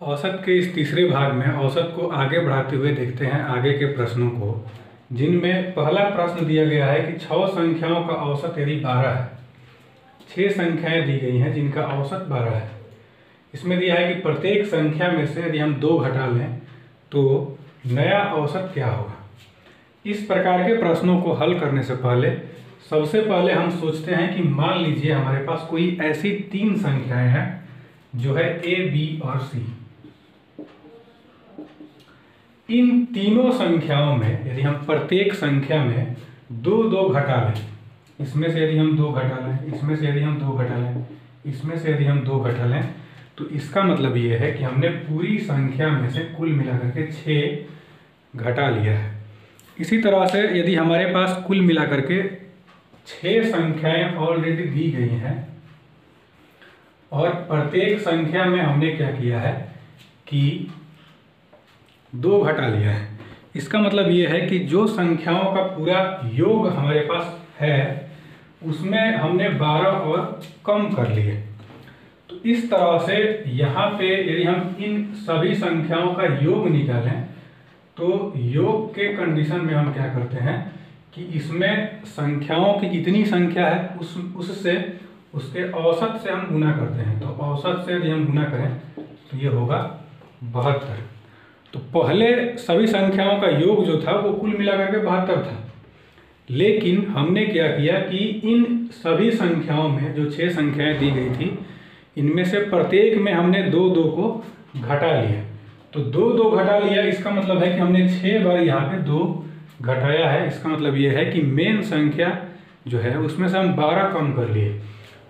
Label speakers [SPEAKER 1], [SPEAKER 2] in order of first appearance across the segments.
[SPEAKER 1] औसत के इस तीसरे भाग में औसत को आगे बढ़ाते हुए देखते हैं आगे के प्रश्नों को, जिनमें पहला प्रश्न दिया गया है कि 6 संख्याओं का औसत यदि 12 है। 6 संख्याएं दी गई हैं जिनका औसत 12 है। इसमें दिया है कि प्रत्येक संख्या में से यदि हम 2 घटा लें तो नया औसत क्या होगा। इस प्रकार के प्रश्नों को हल करने से पहले सबसे पहले हम सोचते हैं कि मान लीजिए हमारे पास कोई ऐसी 3 संख्याएं हैं जो है A, B और C। इन तीनों संख्याओं में यदि हम प्रत्येक संख्या में 2-2 घटा लें, इसमें से यदि हम 2 घटा लें, इसमें से यदि हम 2 घटा लें, इसमें से यदि हम 2 घटा लें, तो इसका मतलब ये है कि हमने पूरी संख्या में से कुल मिलाकर के 6 घटा लिया है। इसी तरह से यदि हमारे पास कुल मिलाकर के 6 संख्याएं ऑलरेडी दी गई हैं और प्रत्येक संख्या में हमने क्या किया है कि 2 घटा लिया है, इसका मतलब ये है कि जो संख्याओं का पूरा योग हमारे पास है उसमें हमने 12 और कम कर लिए। तो इस तरह से यहाँ पे यदि हम इन सभी संख्याओं का योग निकालें तो योग के कंडीशन में हम क्या करते हैं कि इसमें संख्याओं की जितनी संख्या है उससे उसके औसत से हम गुना करते हैं। तो औसत से यदि हम गुना करें तो ये होगा 72। तो पहले सभी संख्याओं का योग जो था वो कुल मिलाकर के 72 था, लेकिन हमने क्या किया कि इन सभी संख्याओं में जो 6 संख्याएं दी गई थी इनमें से प्रत्येक में हमने 2-2 को घटा लिया। तो 2-2 घटा लिया, इसका मतलब है कि हमने 6 बार यहाँ पे 2 घटाया है। इसका मतलब ये है कि मेन संख्या जो है उसमें से हम 12 कम कर लिए।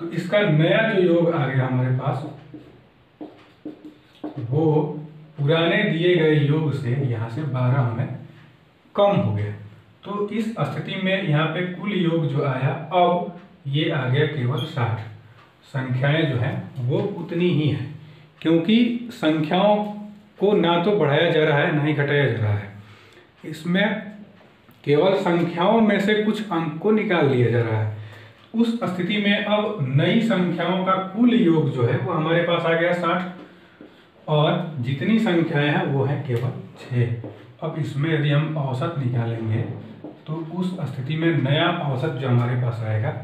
[SPEAKER 1] तो इसका नया जो योग आ गया हमारे पास वो पुराने दिए गए योग से यहाँ से 12 हमें कम हो गया। तो इस स्थिति में यहाँ पे कुल योग जो आया अब ये आ गया केवल 60। संख्याएं जो हैं वो उतनी ही हैं, क्योंकि संख्याओं को ना तो बढ़ाया जा रहा है ना ही घटाया जा रहा है। इसमें केवल संख्याओं में से कुछ अंक को निकाल लिया जा रहा है। उस स्थिति में अब नई संख्याओं का कुल योग जो है वो हमारे पास आ गया 60 और जितनी संख्याएं हैं वो है केवल 6। अब इसमें यदि हम औसत निकालेंगे तो उस स्थिति में नया औसत जो हमारे पास आएगा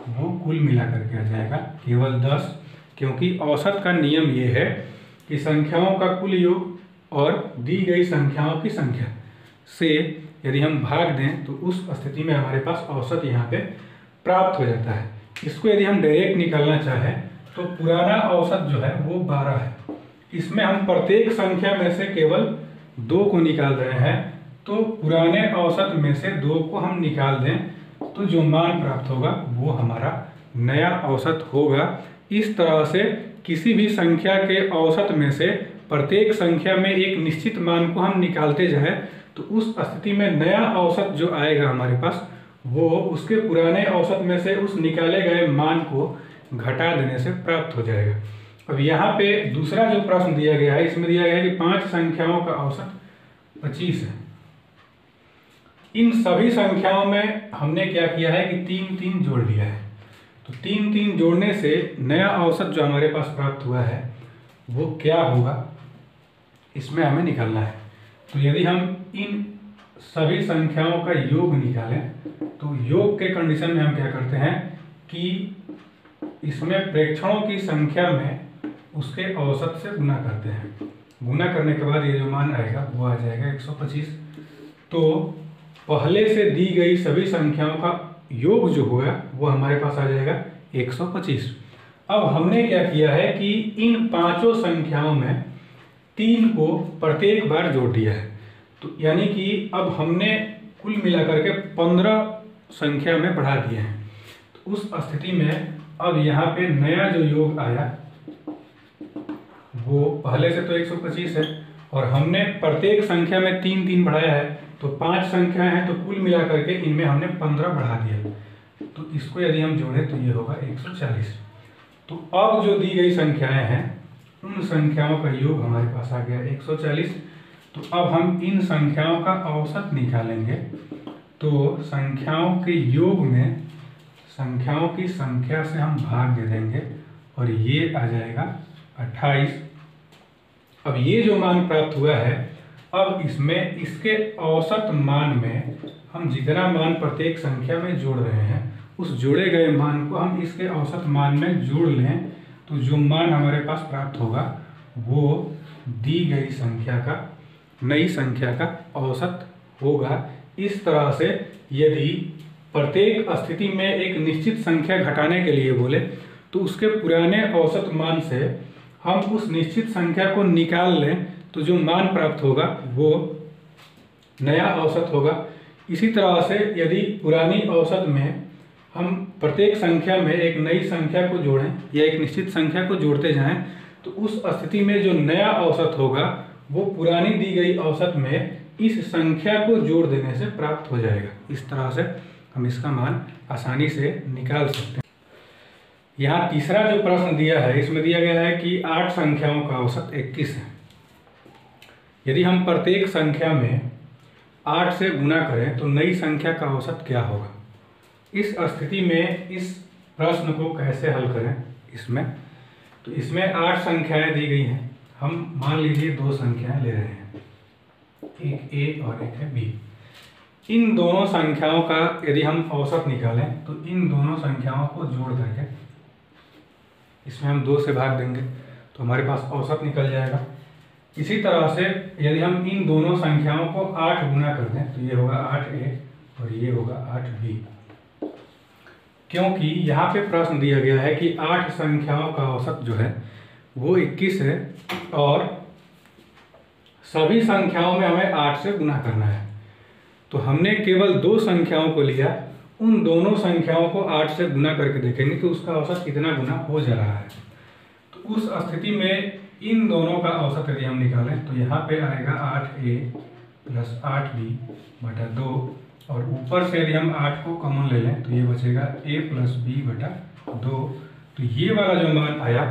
[SPEAKER 1] वो कुल मिला करके आ जाएगा केवल 10, क्योंकि औसत का नियम ये है कि संख्याओं का कुल योग और दी गई संख्याओं की संख्या से यदि हम भाग दें तो उस स्थिति में हमारे पास औसत यहाँ पे प्राप्त हो जाता है। इसको यदि हम डायरेक्ट निकालना चाहें तो पुराना औसत जो है वो 12 है। इसमें हम प्रत्येक संख्या में से केवल 2 को निकाल रहे हैं, तो पुराने औसत में से 2 को हम निकाल दें तो जो मान प्राप्त होगा वो हमारा नया औसत होगा। इस तरह से किसी भी संख्या के औसत में से प्रत्येक संख्या में एक निश्चित मान को हम निकालते जाएं तो उस स्थिति में नया औसत जो आएगा हमारे पास वो उसके पुराने औसत में से उस निकाले गए मान को घटा देने से प्राप्त हो जाएगा। अब यहाँ पे दूसरा जो प्रश्न दिया गया है इसमें दिया गया है कि 5 संख्याओं का औसत 25 है। इन सभी संख्याओं में हमने क्या किया है कि 3-3 जोड़ लिया है। तो 3-3 जोड़ने से नया औसत जो हमारे पास प्राप्त हुआ है वो क्या होगा, इसमें हमें निकालना है। तो यदि हम इन सभी संख्याओं का योग निकालें तो योग के कंडीशन में हम क्या करते हैं कि इसमें प्रेक्षणों की संख्या में उसके औसत से गुना करते हैं। गुना करने के बाद ये जो मान आएगा वो आ जाएगा 125। तो पहले से दी गई सभी संख्याओं का योग जो होगा वो हमारे पास आ जाएगा 125। अब हमने क्या किया है कि इन 5 संख्याओं में 3 को प्रत्येक बार जोड़ दिया है। तो यानी कि अब हमने कुल मिलाकर के 15 संख्या में बढ़ा दिए हैं। तो उस स्थिति में अब यहाँ पे नया जो योग आया वो पहले से तो 125 है और हमने प्रत्येक संख्या में 3-3 बढ़ाया है, तो 5 संख्याएं हैं तो कुल मिलाकर के इनमें हमने 15 बढ़ा दिया। तो इसको यदि हम जोड़ें तो ये होगा 140। तो अब जो दी गई संख्याएं हैं उन संख्याओं का योग हमारे पास आ गया 140। तो अब हम इन संख्याओं का औसत निकालेंगे तो संख्याओं के योग में संख्याओं की संख्या से हम भाग दे देंगे और ये आ जाएगा 28 अब ये जो मान प्राप्त हुआ है, अब इसमें इसके औसत मान में हम जितना मान प्रत्येक संख्या में जोड़ रहे हैं, उस जोड़े गए मान को हम इसके औसत मान में जोड़ लें तो जो मान हमारे पास प्राप्त होगा वो दी गई संख्या का, नई संख्या का औसत होगा। इस तरह से यदि प्रत्येक स्थिति में एक निश्चित संख्या घटाने के लिए बोले तो उसके पुराने औसत मान से हम उस निश्चित संख्या को निकाल लें तो जो मान प्राप्त होगा वो नया औसत होगा। इसी तरह से यदि पुरानी औसत में हम प्रत्येक संख्या में एक नई संख्या को जोड़ें या एक निश्चित संख्या को जोड़ते जाएं तो उस स्थिति में जो नया औसत होगा वो पुरानी दी गई औसत में इस संख्या को जोड़ देने से प्राप्त हो जाएगा। इस तरह से हम इसका मान आसानी से निकाल सकते हैं। यहाँ तीसरा जो प्रश्न दिया है, इसमें दिया गया है कि 8 संख्याओं का औसत 21 है। यदि हम प्रत्येक संख्या में 8 से गुना करें तो नई संख्या का औसत क्या होगा। इस स्थिति में इस प्रश्न को कैसे हल करें, इसमें तो इसमें 8 संख्याएं दी गई हैं। हम मान लीजिए 2 संख्याएं ले रहे हैं, एक ए और एक है बी। इन दोनों संख्याओं का यदि हम औसत निकालें तो इन दोनों संख्याओं को जोड़ करके इसमें हम 2 से भाग देंगे तो हमारे पास औसत निकल जाएगा। इसी तरह से यदि हम इन दोनों संख्याओं को 8 गुना कर दें तो ये होगा 8a और ये होगा 8b, क्योंकि यहाँ पे प्रश्न दिया गया है कि 8 संख्याओं का औसत जो है वो 21 है और सभी संख्याओं में हमें 8 से गुना करना है। तो हमने केवल 2 संख्याओं को लिया, उन दोनों संख्याओं को 8 से गुना करके देखेंगे कि उसका औसत कितना गुना हो जा रहा है। तो उस स्थिति में इन दोनों का औसत यदि हम निकालें तो यहाँ पे आएगा 8a प्लस 8b बटा 2 और ऊपर से यदि हम 8 को कॉमन ले लें तो ये बचेगा a प्लस b बटा 2। तो ये वाला जो मान आया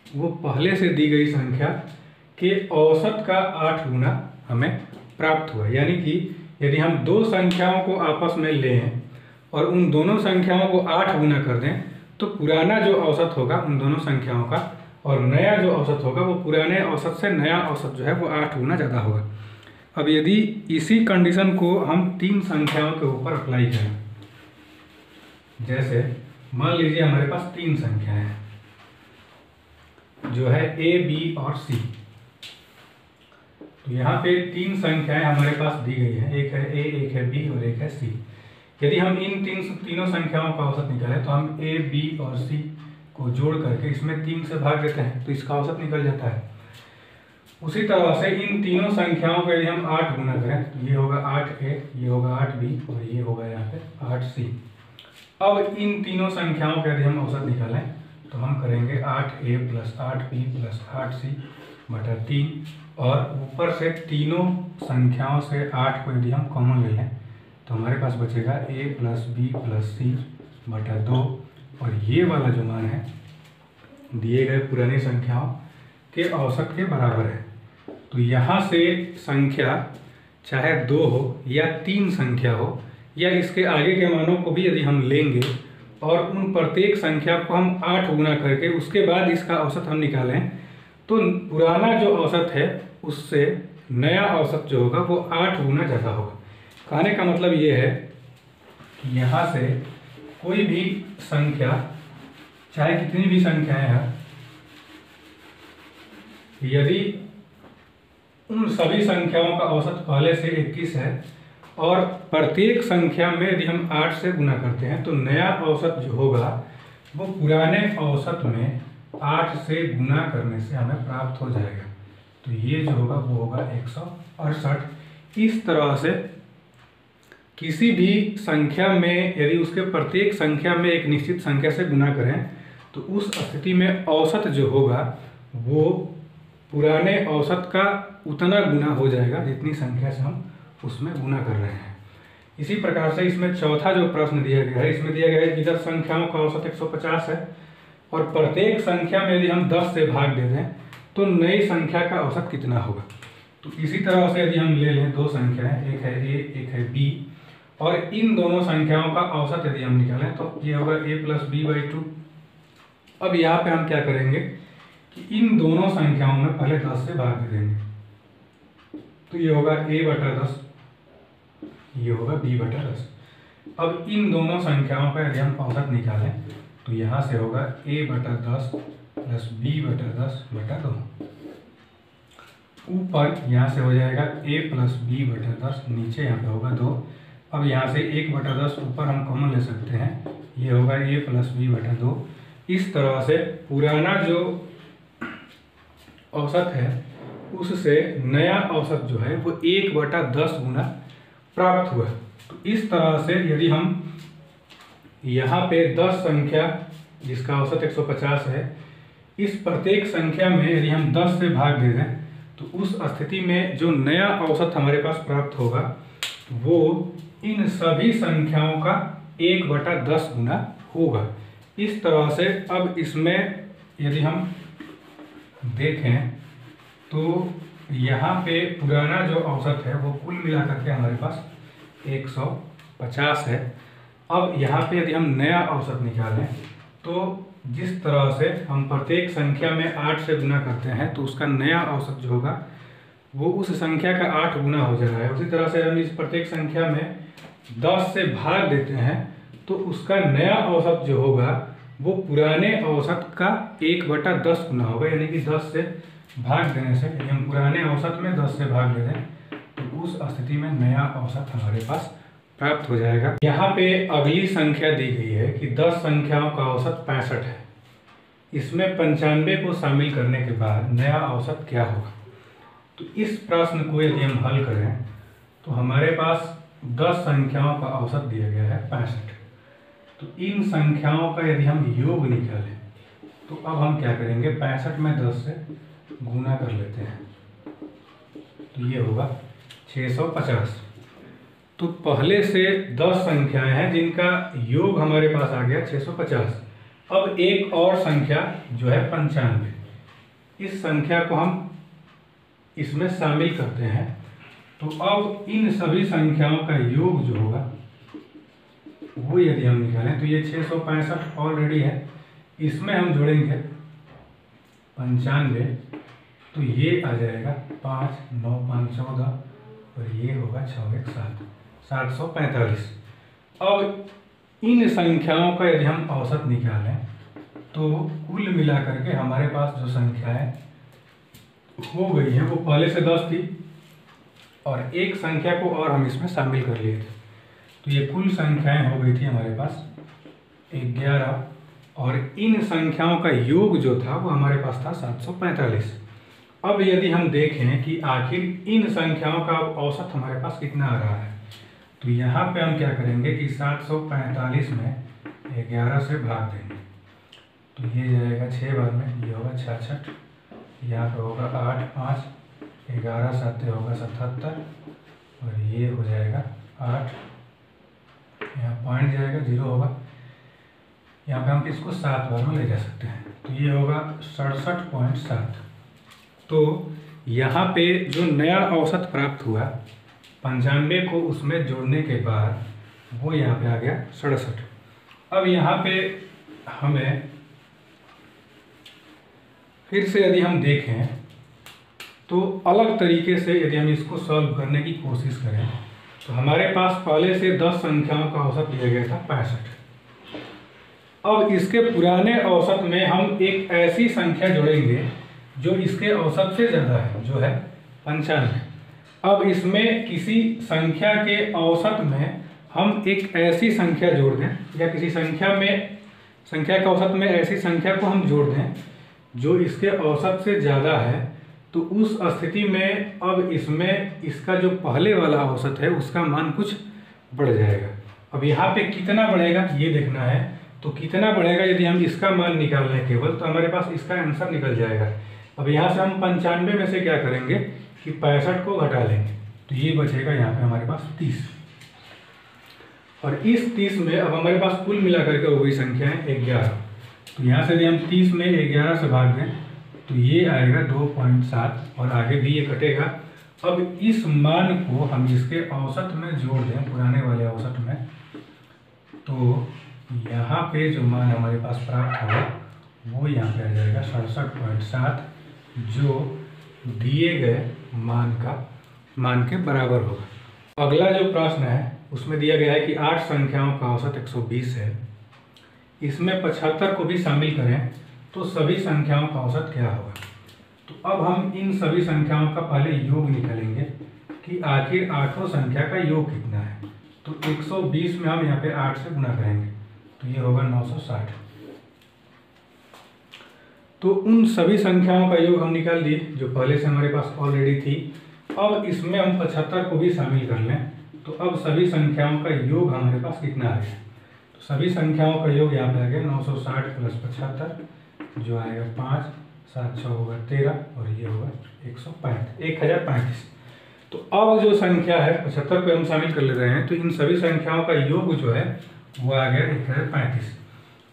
[SPEAKER 1] वो पहले से दी गई संख्या के औसत का 8 गुना हमें प्राप्त हुआ। यानी कि यदि हम 2 संख्याओं को आपस में लें और उन दोनों संख्याओं को 8 गुना कर दें तो पुराना जो औसत होगा उन दोनों संख्याओं का और नया जो औसत होगा वो पुराने औसत से नया औसत जो है वो 8 गुना ज़्यादा होगा। अब यदि इसी कंडीशन को हम 3 संख्याओं के ऊपर अप्लाई करें, जैसे मान लीजिए हमारे पास 3 संख्याएं हैं जो है a, b और c। तो यहाँ पे 3 संख्याएं हमारे पास दी गई हैं, एक है a, एक है b और एक है c। यदि हम इन तीनों संख्याओं का औसत निकालें तो हम a, b और c को जोड़ करके इसमें 3 से भाग देते हैं तो इसका औसत निकल जाता है। उसी तरह से इन तीनों संख्याओं को यदि हम 8 गुना करें तो ये होगा 8a, ये होगा 8b और ये होगा यहाँ पे 8c। अब इन तीनों संख्याओं का यदि हम औसत निकालें तो हम करेंगे 8a plus 8b plus 8c बटा 3 और ऊपर से तीनों संख्याओं से 8 को यदि हम कॉमन ले लें तो हमारे पास बचेगा a plus b plus c बटा 2 और ये वाला जो मान है दिए गए पुरानी संख्याओं के औसत के बराबर है। तो यहाँ से संख्या चाहे 2 हो या 3 संख्या हो या इसके आगे के मानों को भी यदि हम लेंगे और उन प्रत्येक संख्या को हम 8 गुना करके उसके बाद इसका औसत हम निकालें तो पुराना जो औसत है उससे नया औसत जो होगा वो 8 गुना ज़्यादा होगा। कहने का मतलब ये है कि यहाँ से कोई भी संख्या चाहे कितनी भी संख्याएं हैं, यदि उन सभी संख्याओं का औसत पहले से 21 है और प्रत्येक संख्या में यदि हम 8 से गुना करते हैं तो नया औसत जो होगा वो पुराने औसत में 8 से गुना करने से हमें प्राप्त हो जाएगा। तो ये जो होगा वो होगा 168। इस तरह से किसी भी संख्या में यदि उसके प्रत्येक संख्या में एक निश्चित संख्या से गुना करें तो उस स्थिति में औसत जो होगा वो पुराने औसत का उतना गुना हो जाएगा जितनी संख्या से हम उसमें गुना कर रहे हैं। इसी प्रकार से इसमें चौथा जो प्रश्न दिया गया है, इसमें दिया गया है कि 10 संख्याओं का औसत 150 है और प्रत्येक संख्या में यदि हम 10 से भाग दे दें तो नई संख्या का औसत कितना होगा। तो इसी तरह से यदि हम ले लें 2 संख्याएं, एक है a एक है b और इन दोनों संख्याओं का औसत यदि हम निकालें तो ये होगा a प्लस b बाई 2। अब यहाँ पे हम क्या करेंगे कि इन दोनों संख्याओं में पहले 10 से भाग दे देंगे। तो ये होगा a/10, ये होगा b/10। अब इन दोनों संख्याओं का यदि हम औसत निकालें तो यहाँ से होगा a/10 प्लस b/10/2। ऊपर यहाँ से हो जाएगा a प्लस b/10, नीचे यहाँ पे होगा 2। अब यहाँ से 1/10 ऊपर हम कॉमन ले सकते हैं, ये होगा a प्लस b/2। इस तरह से पुराना जो औसत है उससे नया औसत जो है वो 1/10 गुना प्राप्त हुआ। तो इस तरह से यदि हम यहाँ पे 10 संख्या जिसका औसत 150 है, इस प्रत्येक संख्या में यदि हम 10 से भाग दे दें तो उस स्थिति में जो नया औसत हमारे पास प्राप्त होगा वो इन सभी संख्याओं का 1/10 गुना होगा। इस तरह से अब इसमें यदि हम देखें तो यहाँ पे पुराना जो औसत है वो कुल मिलाकर के हमारे पास 150 है। अब यहाँ पे यदि हम नया औसत निकालें तो जिस तरह से हम प्रत्येक संख्या में 8 से गुना करते हैं तो उसका नया औसत जो होगा वो उस संख्या का 8 गुना हो जा रहा है। उसी तरह से हम इस प्रत्येक संख्या में 10 से भाग देते हैं तो उसका नया औसत जो होगा वो पुराने औसत का 1/10 गुना होगा। यानी कि 10 से भाग देने से यदि हम पुराने औसत में 10 से भाग ले दें तो उस स्थिति में नया औसत हमारे पास प्राप्त हो जाएगा। यहाँ पे अगली संख्या दी गई है कि 10 संख्याओं का औसत 65 है। इसमें 95 को शामिल करने के बाद नया औसत क्या होगा। तो इस प्रश्न को यदि हम हल करें तो हमारे पास 10 संख्याओं का औसत दिया गया है 65। तो इन संख्याओं का यदि हम योग निकालें तो अब हम क्या करेंगे, 65 में 10 से गुना कर लेते हैं तो ये होगा 650। तो पहले से 10 संख्याएं हैं जिनका योग हमारे पास आ गया 650। अब एक और संख्या जो है 95, इस संख्या को हम इसमें शामिल करते हैं। तो अब इन सभी संख्याओं का योग जो होगा वो यदि हम निकालें तो ये 665 ऑलरेडी है, इसमें हम जोड़ेंगे 95 तो ये आ जाएगा 5, 9, 5, 14 और ये होगा 6, 1, 7, 745। अब इन संख्याओं का यदि हम औसत निकालें तो कुल मिलाकर के हमारे पास जो संख्याएं हो गई हैं वो पहले से 10 थी और एक संख्या को और हम इसमें शामिल कर लिए थे। तो ये कुल संख्याएं हो गई थी हमारे पास 11 और इन संख्याओं का योग जो था वो हमारे पास था 745। अब यदि हम देखें कि आखिर इन संख्याओं का औसत हमारे पास कितना आ रहा है तो यहाँ पे हम क्या करेंगे कि 745 में 11 से भाग देंगे तो ये जाएगा 6 बार में, ये होगा 66, यहाँ पे होगा 8, 5, 11, 7 होगा 77 और ये हो जाएगा 8, यहाँ पॉइंट जाएगा 0 होगा, यहाँ पे हम इसको 7 बार में ले जा सकते हैं तो ये होगा 67.7। तो यहाँ पे जो नया औसत प्राप्त हुआ 95 को उसमें जोड़ने के बाद वो यहाँ पे आ गया 67। अब यहाँ पे हमें फिर से यदि हम देखें तो अलग तरीके से यदि हम इसको सॉल्व करने की कोशिश करें तो हमारे पास पहले से 10 संख्याओं का औसत दिया गया था 65। अब इसके पुराने औसत में हम एक ऐसी संख्या जोड़ेंगे जो इसके औसत से ज़्यादा है, जो है 95। अब इसमें किसी संख्या के औसत में हम एक ऐसी संख्या जोड़ दें या किसी संख्या के औसत में ऐसी संख्या को हम जोड़ दें जो इसके औसत से ज़्यादा है, तो उस स्थिति में अब इसमें इसका जो पहले वाला औसत है उसका मान कुछ बढ़ जाएगा। अब यहाँ पे कितना बढ़ेगा ये देखना है। तो कितना बढ़ेगा यदि हम इसका मान निकाल लें केवल तो हमारे पास इसका आंसर निकल जाएगा। अब यहाँ से हम 95 में से क्या करेंगे कि 65 को घटा लेंगे तो ये बचेगा यहाँ पे हमारे पास 30 और इस 30 में अब हमारे पास कुल मिलाकर के हो गई संख्या है 11। तो यहाँ से यदि हम 30 में 11 से भाग दें तो ये आएगा 2.7 और आगे भी ये कटेगा। अब इस मान को हम इसके औसत में जोड़ दें, पुराने वाले औसत में, तो यहाँ पे जो मान हमारे पास प्राप्त होगा वो यहाँ पे आ जाएगा 67.7, जो दिए गए मान के बराबर होगा। अगला जो प्रश्न है उसमें दिया गया है कि 8 संख्याओं का औसत 120 है, इसमें 75 को भी शामिल करें तो सभी संख्याओं का औसत क्या होगा। तो अब हम इन सभी संख्याओं का पहले योग निकालेंगे कि आखिर आठों संख्या का योग कितना है। तो 120 में हम यहाँ पे 8 से गुणा करेंगे तो ये होगा 960। तो उन सभी संख्याओं का योग हम निकाल दिए जो पहले से हमारे पास ऑलरेडी थी। अब इसमें हम 75 को भी शामिल कर लें तो अब सभी संख्याओं का योग हमारे पास कितना आ गया। तो सभी संख्याओं का योग यहाँ पे आ गया 960 प्लस 75, जो आएगा 5, 7 6 होगा 13 और ये होगा 1035। तो अब जो संख्या है 75 पे हम शामिल कर ले रहे हैं, तो इन सभी संख्याओं का योग जो है वो आ गया 1035।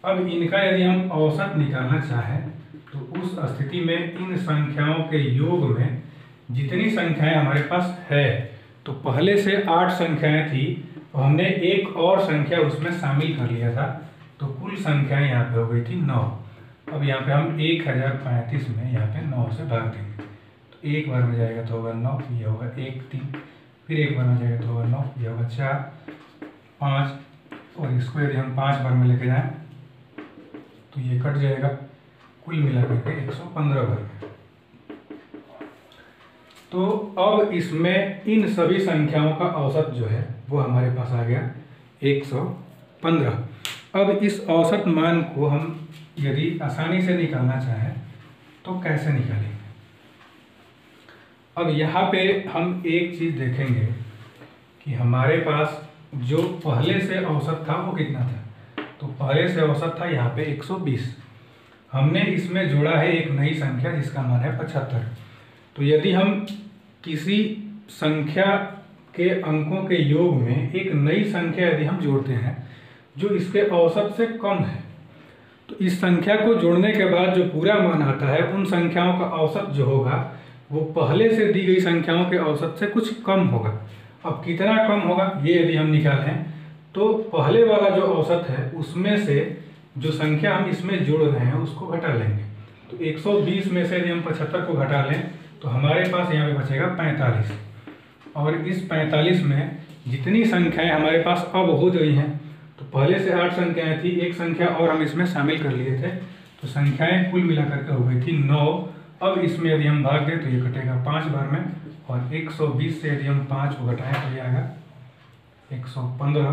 [SPEAKER 1] अब इनका यदि हम औसत निकालना चाहें तो उस स्थिति में इन संख्याओं के योग में जितनी संख्याएं हमारे पास है, तो पहले से 8 संख्याएं थी तो हमने एक और संख्या उसमें शामिल कर लिया था, तो कुल संख्याएं यहाँ पे हो गई थी 9। अब यहाँ पे हम 1035 में यहाँ पे 9 से भाग देंगे तो एक बार में जाएगा तो होगा 9, ये होगा 1 3, फिर एक बार में जाएगा तो होगा 9, ये होगा 4 5, और इसको यदि हम 5 बार में लेके जाएं तो ये कट जाएगा, कुल मिलाकर के 115 बार में। तो अब इसमें इन सभी संख्याओं का औसत जो है वो हमारे पास आ गया 115। अब इस औसत मान को हम यदि आसानी से निकालना चाहें तो कैसे निकालेंगे। अब यहाँ पे हम एक चीज़ देखेंगे कि हमारे पास जो पहले से औसत था वो कितना था। तो पहले से औसत था यहाँ पे 120, हमने इसमें जोड़ा है एक नई संख्या जिसका मान है 75। तो यदि हम किसी संख्या के अंकों के योग में एक नई संख्या यदि हम जोड़ते हैं जो इसके औसत से कम है, तो इस संख्या को जोड़ने के बाद जो पूरा मान आता है उन संख्याओं का औसत जो होगा वो पहले से दी गई संख्याओं के औसत से कुछ कम होगा। अब कितना कम होगा ये यदि हम निकालें तो पहले वाला जो औसत है उसमें से जो संख्या हम इसमें जोड़ रहे हैं उसको घटा लेंगे। तो 120 में से यदि हम 75 को घटा लें तो हमारे पास यहाँ पे बचेगा 45, और इस 45 में जितनी संख्याएं हमारे पास अब हो गई हैं, तो पहले से 8 संख्याएं थी, एक संख्या और हम इसमें शामिल कर लिए थे, तो संख्याएं कुल मिलाकर के हो गई थी 9। अब इसमें यदि हम भाग दें तो ये कटेगा 5 बार में, और 120 से यदि हम 5 को घटाएं तो ये आएगा 115।